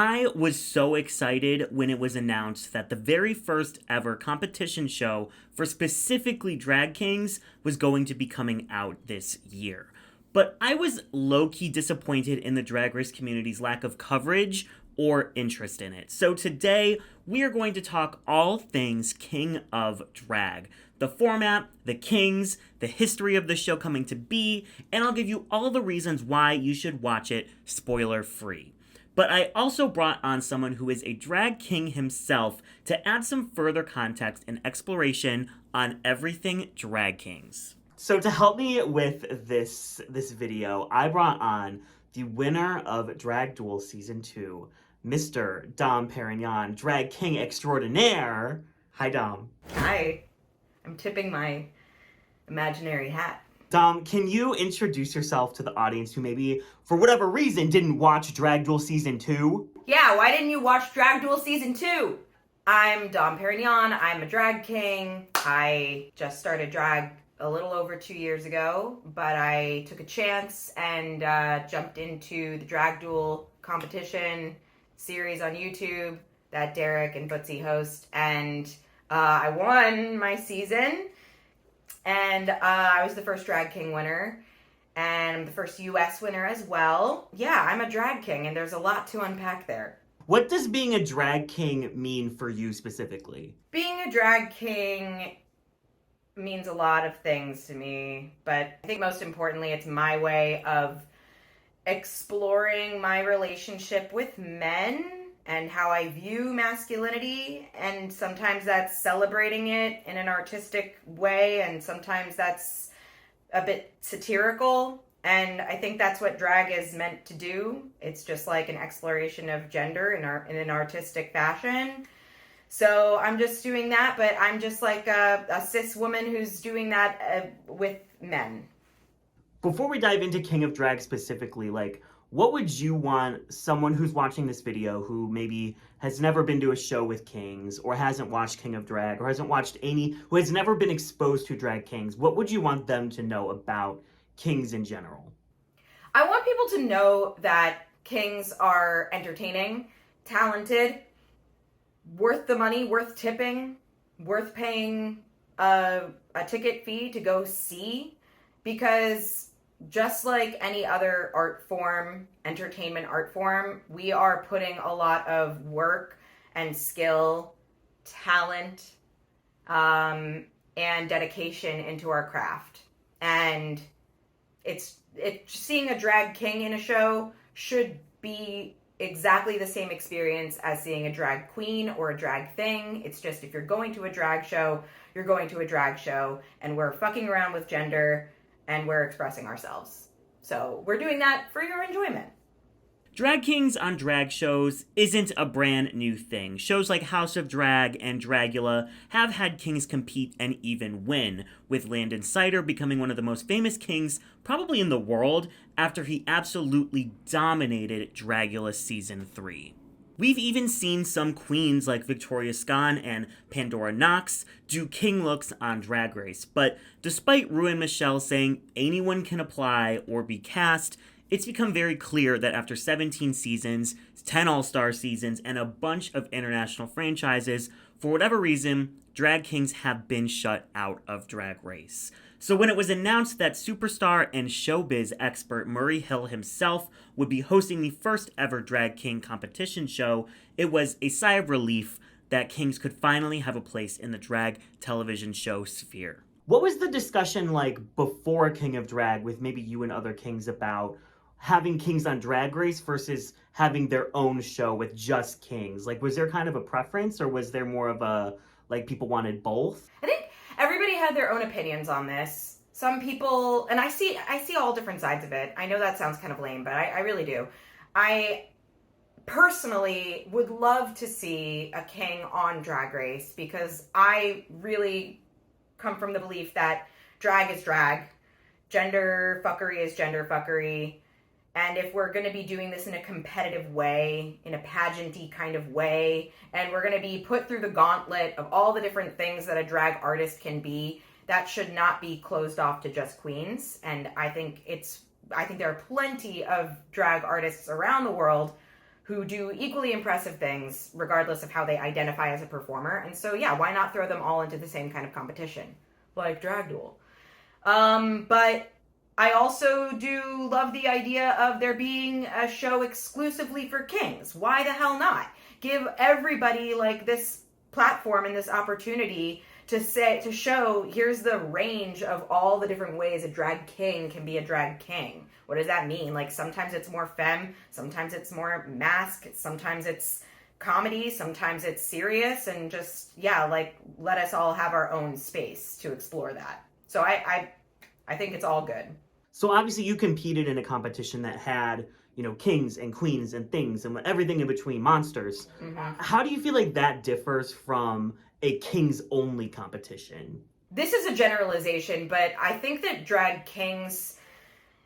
I was so excited when it was announced that the very first ever competition show for specifically drag kings was going to be coming out this year. But I was low-key disappointed in the Drag Race community's lack of coverage or interest in it. So today, we are going to talk all things King of Drag. The format, the kings, the history of the show coming to be, and I'll give you all the reasons why you should watch it spoiler-free. But I also brought on someone who is a drag king himself to add some further context and exploration on everything drag kings. So to help me with this video, I brought on the winner of Drag Duel Season 2, Mr. Dom Parinyon, drag king extraordinaire. Hi, Dom. Hi. I'm tipping my imaginary hat. Dom, can you introduce yourself to the audience who maybe, for whatever reason, didn't watch Drag Duel Season 2? Yeah, why didn't you watch Drag Duel Season 2? I'm Dom Parinyon. I'm a drag king. I just started drag a little over 2 years ago, but I took a chance and jumped into the Drag Duel competition series on YouTube that Derek and Bootsy host, and I won my season. And I was the first drag king winner, and I'm the first US winner as well. Yeah, I'm a drag king, and there's a lot to unpack there. What does being a drag king mean for you specifically? Being a drag king means a lot of things to me, but I think most importantly, it's my way of exploring my relationship with men and how I view masculinity, and sometimes that's celebrating it in an artistic way, and sometimes that's a bit satirical, and I think that's what drag is meant to do. It's just like an exploration of gender in an artistic fashion. So I'm just doing that, but I'm just like a cis woman who's doing that with men. Before we dive into King of Drag specifically, what would you want someone who's watching this video who maybe has never been to a show with kings or hasn't watched King of Drag or hasn't watched who has never been exposed to drag kings, what would you want them to know about kings in general? I want people to know that kings are entertaining, talented, worth the money, worth tipping, worth paying a ticket fee to go see, because just like any other art form, entertainment art form, we are putting a lot of work and skill, talent, and dedication into our craft. And seeing a drag king in a show should be exactly the same experience as seeing a drag queen or a drag thing. It's just, if you're going to a drag show, you're going to a drag show, and we're fucking around with gender and we're expressing ourselves. So we're doing that for your enjoyment. Drag kings on drag shows isn't a brand new thing. Shows like House of Drag and Dragula have had kings compete and even win, with Landon Cider becoming one of the most famous kings probably in the world after he absolutely dominated Dragula Season 3. We've even seen some queens like Victoria Scone and Pandora Knox do king looks on Drag Race, but despite Rue and Michelle saying anyone can apply or be cast, it's become very clear that after 17 seasons, 10 All-Star seasons, and a bunch of international franchises, for whatever reason, drag kings have been shut out of Drag Race. So when it was announced that superstar and showbiz expert Murray Hill himself would be hosting the first ever drag king competition show, it was a sigh of relief that kings could finally have a place in the drag television show sphere. What was the discussion like before King of Drag with maybe you and other kings about having kings on Drag Race versus having their own show with just kings? Was there kind of a preference, or was there more of a, people wanted both? I think everybody had their own opinions on this. Some people, and I see all different sides of it. I know that sounds kind of lame, but I really do. I personally would love to see a king on Drag Race, because I really come from the belief that drag is drag, gender fuckery is gender fuckery, and if we're going to be doing this in a competitive way, in a pageant-y kind of way, and we're going to be put through the gauntlet of all the different things that a drag artist can be, that should not be closed off to just queens. And I think there are plenty of drag artists around the world who do equally impressive things regardless of how they identify as a performer. And so, yeah, why not throw them all into the same kind of competition, like Drag Duel? But I also do love the idea of there being a show exclusively for kings. Why the hell not? Give everybody like this platform and this opportunity to show here's the range of all the different ways a drag king can be a drag king. What does that mean? Like sometimes it's more femme, sometimes it's more mask, sometimes it's comedy, sometimes it's serious, and just like let us all have our own space to explore that. So I think it's all good. So obviously you competed in a competition that had, kings and queens and things and everything in between, monsters. Mm-hmm. How do you feel like that differs from a kings only competition? This is a generalization, but I think that drag kings,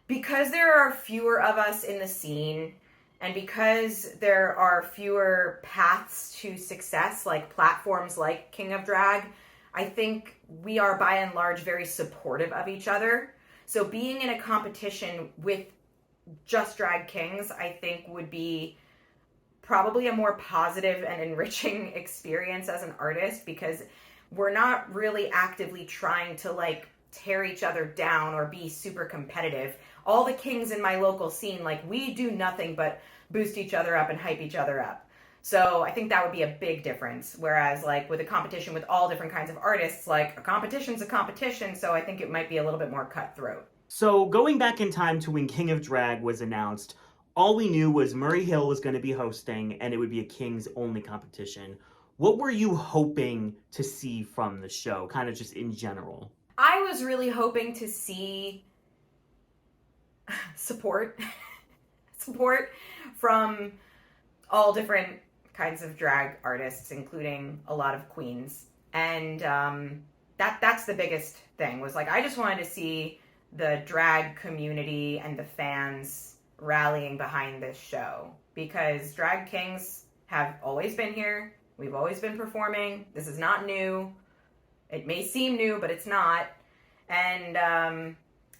because there are fewer of us in the scene, and because there are fewer paths to success, like platforms like King of Drag, I think we are by and large very supportive of each other. So being in a competition with just drag kings, I think would be probably a more positive and enriching experience as an artist, because we're not really actively trying to like tear each other down or be super competitive. All the kings in my local scene, like we do nothing but boost each other up and hype each other up. So I think that would be a big difference. Whereas like with a competition with all different kinds of artists, like a competition's a competition. So I think it might be a little bit more cutthroat. So going back in time to when King of Drag was announced, all we knew was Murray Hill was going to be hosting and it would be a kings only competition. What were you hoping to see from the show, kind of just in general? I was really hoping to see support from all different kinds of drag artists, including a lot of queens. And that's the biggest thing, was like I just wanted to see the drag community and the fans rallying behind this show, because drag kings have always been here. We've always been performing. This is not new. It may seem new, but it's not. And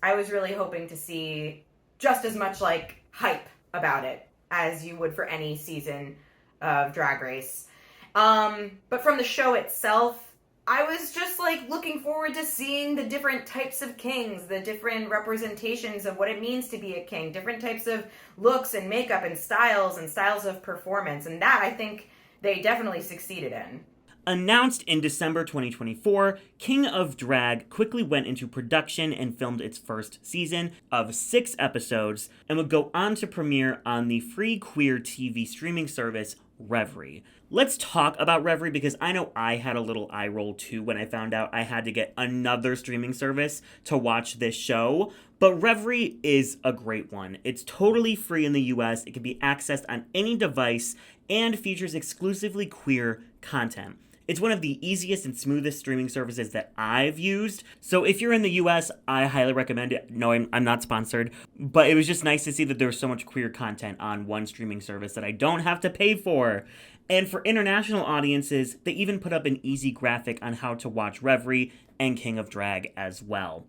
I was really hoping to see just as much like hype about it as you would for any season of Drag Race. But from the show itself, I was just like looking forward to seeing the different types of kings, the different representations of what it means to be a king, different types of looks and makeup and styles of performance. And that I think they definitely succeeded in. Announced in December 2024, King of Drag quickly went into production and filmed its first season of 6 episodes and would go on to premiere on the free queer TV streaming service Reverie. Let's talk about Reverie, because I know I had a little eye roll too when I found out I had to get another streaming service to watch this show. But Reverie is a great one. It's totally free in the US, it can be accessed on any device, and features exclusively queer content. It's one of the easiest and smoothest streaming services that I've used. So if you're in the US, I highly recommend it. No, I'm not sponsored, but it was just nice to see that there's so much queer content on one streaming service that I don't have to pay for. And for international audiences, they even put up an easy graphic on how to watch Reverie and King of Drag as well.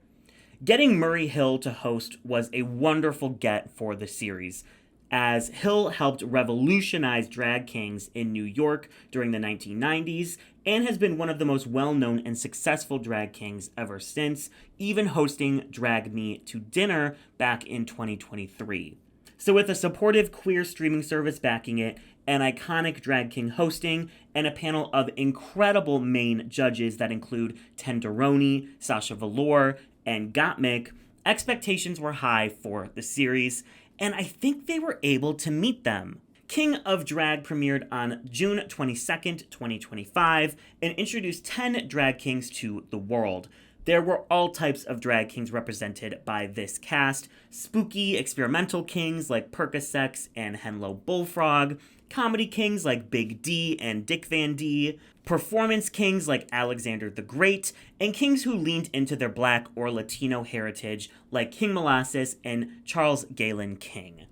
Getting Murray Hill to host was a wonderful get for the series, as Hill helped revolutionize drag kings in New York during the 1990s and has been one of the most well-known and successful drag kings ever since, even hosting Drag Me to Dinner back in 2023. So with a supportive queer streaming service backing it, an iconic drag king hosting, and a panel of incredible main judges that include Tenderoni, Sasha Velour, and Gottmik, expectations were high for the series, and I think they were able to meet them. King of Drag premiered on June 22nd, 2025, and introduced 10 drag kings to the world. There were all types of drag kings represented by this cast: spooky, experimental kings like Percocets and Henlo Bullfrog, comedy kings like Big D and Dick Van D, performance kings like Alexander the Great, and kings who leaned into their Black or Latino heritage like King Molasses and Charles Galen King.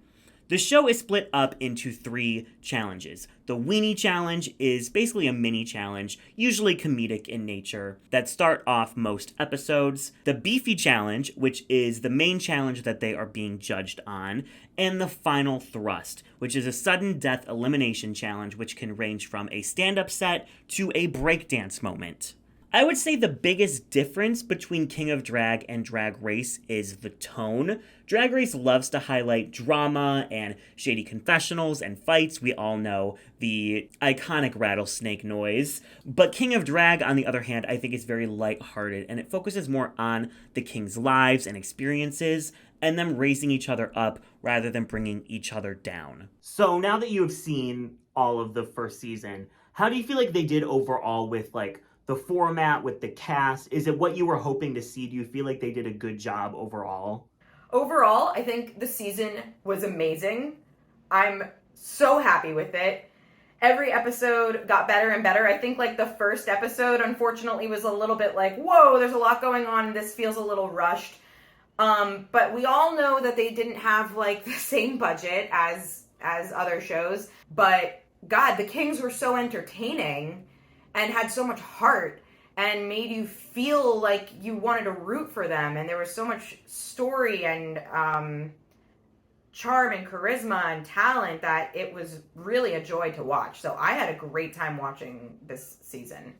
The show is split up into 3 challenges. The Weenie Challenge is basically a mini challenge, usually comedic in nature, that start off most episodes. The Beefy Challenge, which is the main challenge that they are being judged on. And the Final Thrust, which is a sudden death elimination challenge, which can range from a stand-up set to a breakdance moment. I would say the biggest difference between King of Drag and Drag Race is the tone. Drag Race loves to highlight drama and shady confessionals and fights. We all know the iconic rattlesnake noise. But King of Drag, on the other hand, I think is very lighthearted, and it focuses more on the king's lives and experiences and them raising each other up rather than bringing each other down. So now that you have seen all of the first season, how do you feel like they did overall with the format, with the cast? Is it what you were hoping to see? Do you feel like they did a good job overall? Overall, I think the season was amazing. I'm so happy with it. Every episode got better and better. I think the first episode, unfortunately, was a little bit whoa, there's a lot going on. This feels a little rushed. But we all know that they didn't have the same budget as other shows. But God, the Kings were so entertaining and had so much heart and made you feel like you wanted to root for them. And there was so much story and charm and charisma and talent that it was really a joy to watch. So I had a great time watching this season.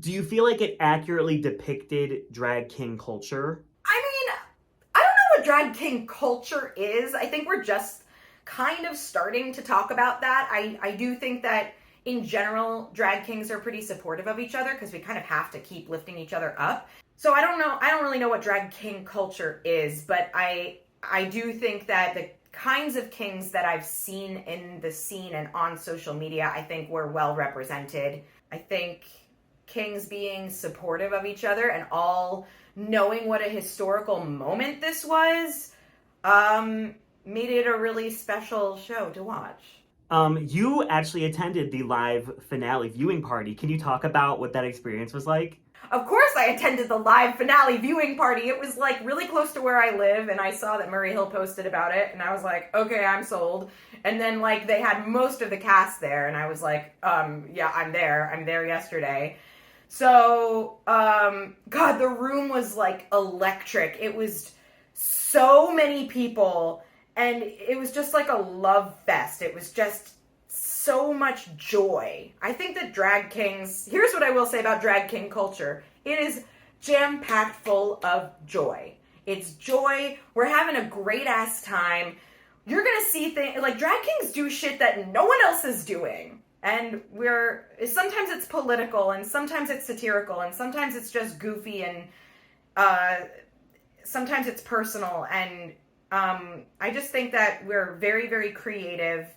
Do you feel like it accurately depicted drag king culture? I mean, I don't know what drag king culture is. I think we're just kind of starting to talk about that. I do think that in general, drag kings are pretty supportive of each other because we kind of have to keep lifting each other up. So I don't know. I don't really know what drag king culture is, but I do think that the kinds of kings that I've seen in the scene and on social media, I think were well represented. I think kings being supportive of each other and all knowing what a historical moment this was, made it a really special show to watch. You actually attended the live finale viewing party. Can you talk about what that experience was like? Of course I attended the live finale viewing party. It was really close to where I live, and I saw that Murray Hill posted about it, and I was like, okay, I'm sold. And then they had most of the cast there, and I was like, yeah, I'm there yesterday. So, God, the room was electric. It was so many people. And it was just a love fest. It was just so much joy. I think that drag kings, here's what I will say about drag king culture. It is jam-packed full of joy. It's joy. We're having a great ass time. You're going to see things, drag kings do shit that no one else is doing. And sometimes it's political, and sometimes it's satirical, and sometimes it's just goofy, and sometimes it's personal, and I just think that we're very, very creative.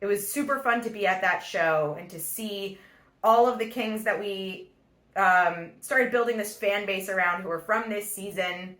It was super fun to be at that show and to see all of the kings that we started building this fan base around who are from this season.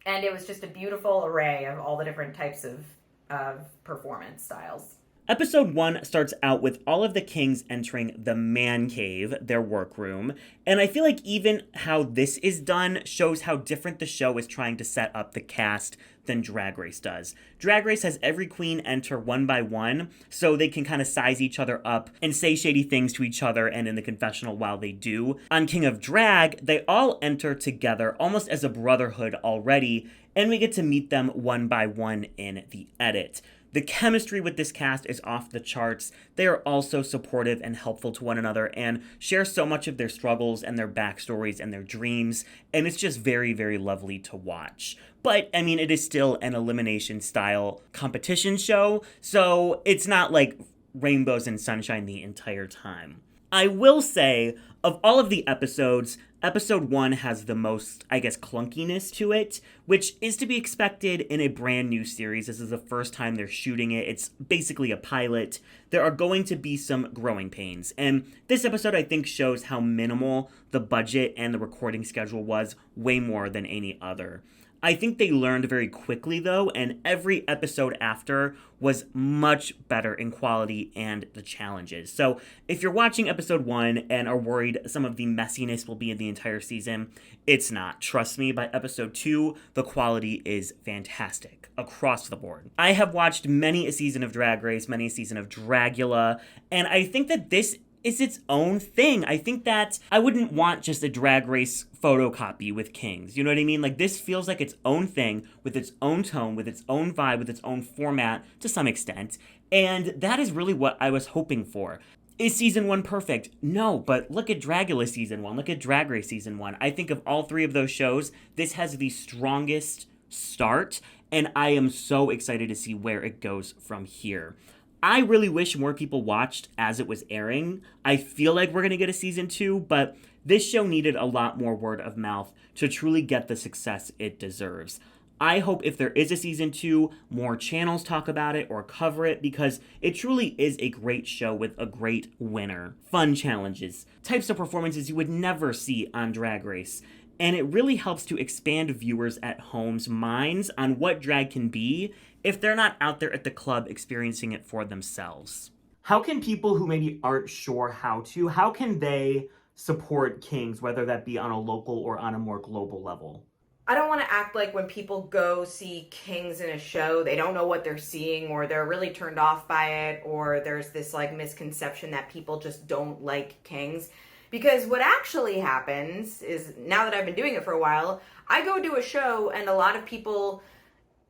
And it was just a beautiful array of all the different types of performance styles. Episode 1 starts out with all of the kings entering the man cave, their workroom, and I feel like even how this is done shows how different the show is trying to set up the cast than Drag Race does. Drag Race has every queen enter one by one, so they can kind of size each other up and say shady things to each other and in the confessional while they do. On King of Drag, they all enter together almost as a brotherhood already, and we get to meet them one by one in the edit. The chemistry with this cast is off the charts. They are also supportive and helpful to one another and share so much of their struggles and their backstories and their dreams, and it's just very, very lovely to watch. But, I mean, it is still an elimination-style competition show, so it's not like rainbows and sunshine the entire time. I will say, of all of the episodes, episode 1 has the most, I guess, clunkiness to it, which is to be expected in a brand new series. This is the first time they're shooting it. It's basically a pilot. There are going to be some growing pains. And this episode, I think, shows how minimal the budget and the recording schedule was, way more than any other. I think they learned very quickly, though, and every episode after was much better in quality and the challenges. So if you're watching episode 1 and are worried some of the messiness will be in the entire season, it's not. Trust me, by episode 2, the quality is fantastic across the board. I have watched many a season of Drag Race, many a season of Dragula, and I think that this is its own thing. I think that I wouldn't want just a Drag Race photocopy with Kings. You know what I mean? Like, this feels like its own thing, with its own tone, with its own vibe, with its own format to some extent. And that is really what I was hoping for. Is season 1 perfect? No, but look at Dragula season 1, look at Drag Race season 1. I think of all 3 of those shows, this has the strongest start, and I am so excited to see where it goes from here. I really wish more people watched as it was airing. I feel like we're going to get a season 2, but this show needed a lot more word of mouth to truly get the success it deserves. I hope if there is a season 2, more channels talk about it or cover it, because it truly is a great show with a great winner. Fun challenges, types of performances you would never see on Drag Race. And it really helps to expand viewers at home's minds on what drag can be if they're not out there at the club experiencing it for themselves. How can people who maybe aren't sure how can they support Kings, whether that be on a local or on a more global level? I don't want to act like when people go see Kings in a show, they don't know what they're seeing, or they're really turned off by it, or there's this like misconception that people just don't like Kings. Because what actually happens is, now that I've been doing it for a while, I go do a show and a lot of people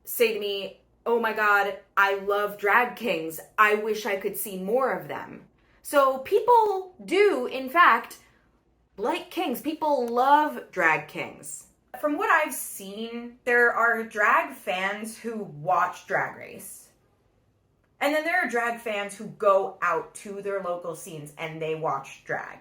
say to me, oh my God, I love drag kings. I wish I could see more of them. So people do, in fact, like kings. People love drag kings. From what I've seen, there are drag fans who watch Drag Race. And then there are drag fans who go out to their local scenes and they watch drag.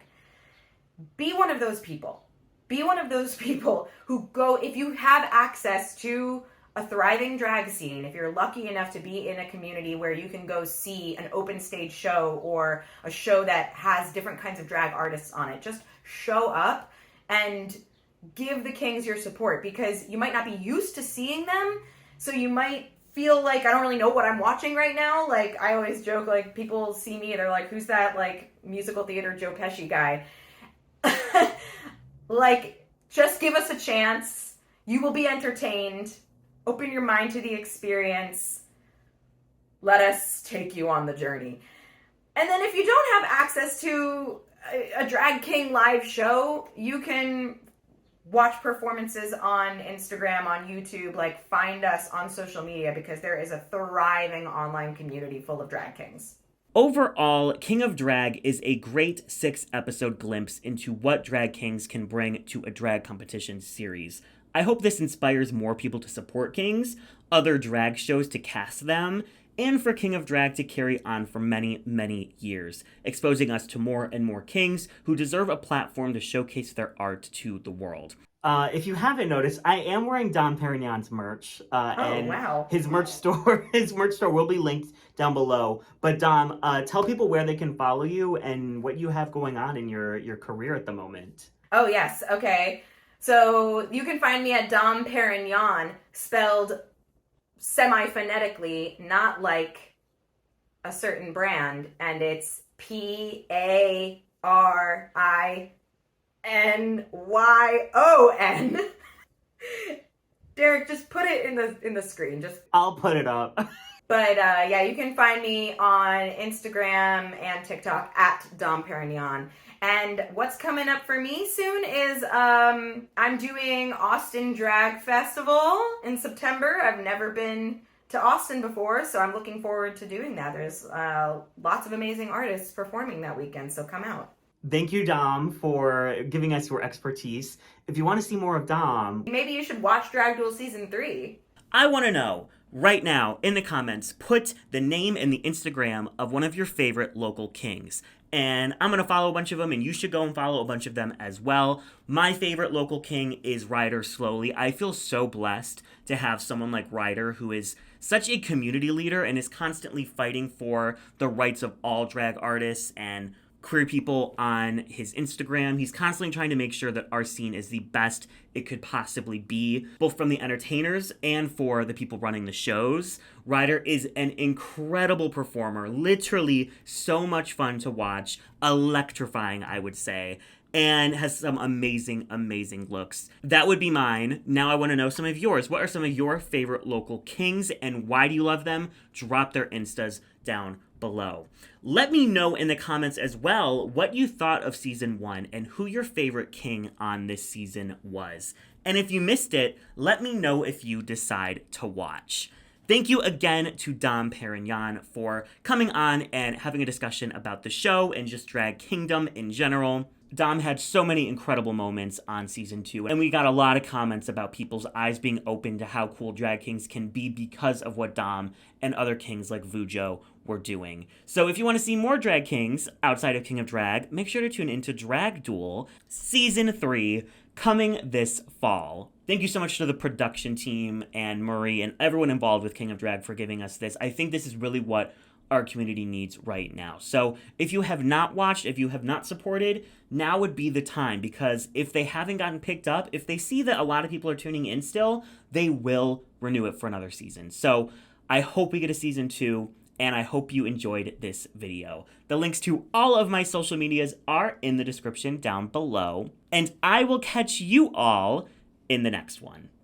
Be one of those people. Be one of those people who go, if you have access to a thriving drag scene, if you're lucky enough to be in a community where you can go see an open stage show or a show that has different kinds of drag artists on it, just show up and give the Kings your support, because you might not be used to seeing them, so you might feel like, I don't really know what I'm watching right now. Like, I always joke, like, people see me and they're like, who's that, like, musical theater Joe Pesci guy? Like, just give us a chance. You will be entertained. Open your mind to the experience. Let us take you on the journey. And then if you don't have access to a Drag King live show, you can watch performances on Instagram, on YouTube, like find us on social media, because there is a thriving online community full of drag kings. Overall, King of Drag is a great 6-episode glimpse into what drag kings can bring to a drag competition series. I hope this inspires more people to support Kings, other drag shows to cast them, and for King of Drag to carry on for many, many years, exposing us to more and more kings who deserve a platform to showcase their art to the world. If you haven't noticed, I am wearing Dom Perignon's merch, and wow. his merch store will be linked down below. But Dom, tell people where they can follow you and what you have going on in your career at the moment. Oh yes, okay. So you can find me at Dom Parinyon, spelled semi-phonetically, not like a certain brand, and it's Parinyon. Derek, just put it in the screen. I'll put it up. But yeah, you can find me on Instagram and TikTok at Dom Parinyon. And what's coming up for me soon is I'm doing Austin Drag Festival in September. I've never been to Austin before, so I'm looking forward to doing that. There's lots of amazing artists performing that weekend, so come out. Thank you, Dom, for giving us your expertise. If you want to see more of Dom, maybe you should watch Drag Duel Season 3. I want to know, right now, in the comments, put the name and the Instagram of one of your favorite local kings. And I'm going to follow a bunch of them, and you should go and follow a bunch of them as well. My favorite local king is Ryder Slowly. I feel so blessed to have someone like Ryder, who is such a community leader and is constantly fighting for the rights of all drag artists and queer people on his Instagram. He's constantly trying to make sure that our scene is the best it could possibly be, both from the entertainers and for the people running the shows. Ryder is an incredible performer, literally so much fun to watch, electrifying, I would say, and has some amazing, amazing looks. That would be mine. Now I want to know some of yours. What are some of your favorite local kings, and why do you love them? Drop their Instas down below. Let me know in the comments as well what you thought of season 1 and who your favorite king on this season was. And if you missed it, let me know if you decide to watch. Thank you again to Dom Parinyon for coming on and having a discussion about the show and just Drag Kingdom in general. Dom had so many incredible moments on season 2, and we got a lot of comments about people's eyes being open to how cool drag kings can be because of what Dom and other kings like Vujo were doing. So if you want to see more drag kings outside of King of Drag, make sure to tune into Drag Duel season 3 coming this fall. Thank you so much to the production team and Marie and everyone involved with King of Drag for giving us this. I think this is really what our community needs right now. So if you have not watched, if you have not supported, now would be the time, because if they haven't gotten picked up, if they see that a lot of people are tuning in still, they will renew it for another season. So I hope we get a season 2, and I hope you enjoyed this video. The links to all of my social medias are in the description down below, and I will catch you all in the next one.